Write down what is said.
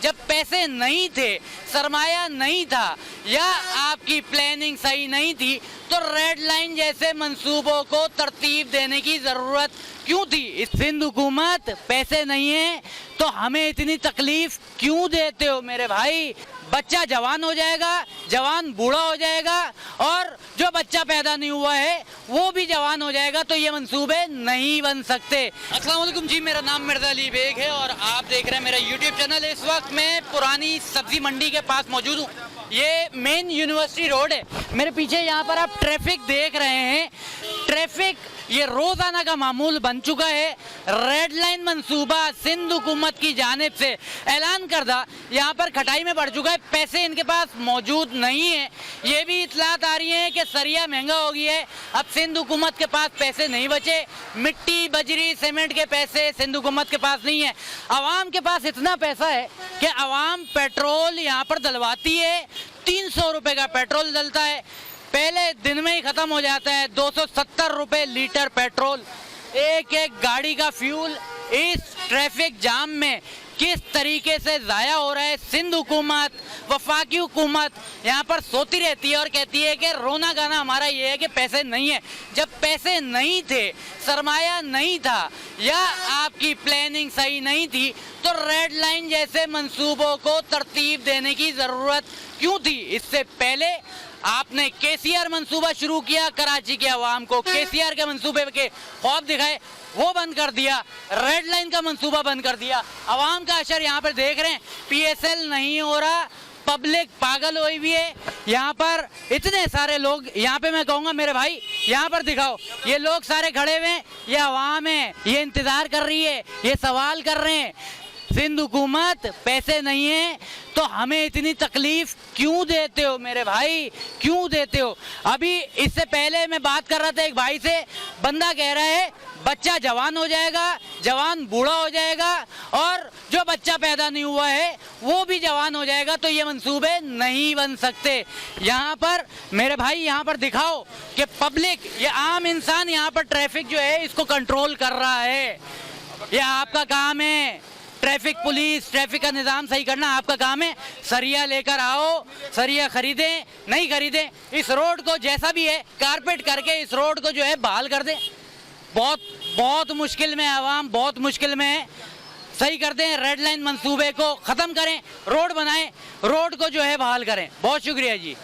जब पैसे नहीं थे, सरमाया नहीं था या आपकी प्लानिंग सही नहीं थी तो रेड लाइन जैसे मंसूबों को तरतीब देने की ज़रूरत क्यों थी? इस सिंध हुकूमत पैसे नहीं है तो हमें इतनी तकलीफ क्यों देते हो मेरे भाई? बच्चा जवान हो जाएगा, जवान बूढ़ा हो जाएगा और जो बच्चा पैदा नहीं हुआ है वो भी जवान हो जाएगा, तो ये मंसूबे नहीं बन सकते। अस्सलाम वालेकुम जी, मेरा नाम मिर्ज़ा अली बेग है और आप देख रहे हैं मेरा यूट्यूब चैनल। इस वक्त मैं पुरानी सब्जी मंडी के पास मौजूद हूँ। ये मेन यूनिवर्सिटी रोड है। मेरे पीछे यहाँ पर आप ट्रैफिक देख रहे हैं। ट्रैफिक ये रोजाना का मामूल बन चुका है। रेड लाइन मंसूबा सिंध हुकूमत की जानिब से ऐलान करदा यहाँ पर खटाई में बढ़ चुका है। पैसे इनके पास मौजूद नहीं है। ये भी इतलात आ रही है कि सरिया महंगा हो गया है, अब सिंध हुकूमत के पास पैसे नहीं बचे। मिट्टी, बजरी, सीमेंट के पैसे सिंध हुकूमत के पास नहीं है। आवाम के पास इतना पैसा है कि आवाम पेट्रोल यहाँ पर डलवाती है। 300 रुपये का पेट्रोल डलता है, पहले दिन में ही ख़त्म हो जाता है। 270 रुपये लीटर पेट्रोल, एक एक गाड़ी का फ्यूल इस ट्रैफिक जाम में किस तरीके से ज़ाया हो रहा है। सिंध हुकूमत, वफाकी हुकूमत यहाँ पर सोती रहती है और कहती है कि रोना गाना हमारा ये है कि पैसे नहीं है। जब पैसे नहीं थे, सरमाया नहीं था या आपकी प्लानिंग सही नहीं थी तो रेड लाइन जैसे मंसूबों को तरतीब देने की ज़रूरत क्यों थी? इससे पहले आपने केसीआर मंसूबा शुरू किया, कराची के अवाम को केसीआर के मंसूबे के ख्वाब दिखाए, वो बंद कर दिया। रेड लाइन का मंसूबा बंद कर दिया। अवाम का असर यहाँ पर देख रहे हैं। पीएसएल नहीं हो रहा, पब्लिक पागल हुई हुई है। यहाँ पर इतने सारे लोग, यहाँ पे मैं कहूँगा मेरे भाई यहाँ पर दिखाओ, ये लोग सारे खड़े हुए हैं, ये अवाम है, ये इंतज़ार कर रही है, ये सवाल कर रहे हैं। सिंध हुकूमत पैसे नहीं है तो हमें इतनी तकलीफ क्यों देते हो मेरे भाई, क्यों देते हो? अभी इससे पहले मैं बात कर रहा था एक भाई से, बंदा कह रहा है बच्चा जवान हो जाएगा, जवान बूढ़ा हो जाएगा और जो बच्चा पैदा नहीं हुआ है वो भी जवान हो जाएगा, तो ये मंसूबे नहीं बन सकते। यहाँ पर मेरे भाई यहाँ पर दिखाओ कि पब्लिक, ये आम इंसान यहाँ पर ट्रैफिक जो है इसको कंट्रोल कर रहा है। ये आपका काम है, ट्रैफिक पुलिस, ट्रैफिक का निज़ाम सही करना आपका काम है। सरिया लेकर आओ, सरिया खरीदें, नहीं खरीदें, इस रोड को जैसा भी है कारपेट करके इस रोड को जो है बहाल कर दें। बहुत मुश्किल में है आवाम, बहुत मुश्किल में है। सही कर दें, रेड लाइन मंसूबे को ख़त्म करें, रोड बनाएं, रोड को जो है बहाल करें। बहुत शुक्रिया जी।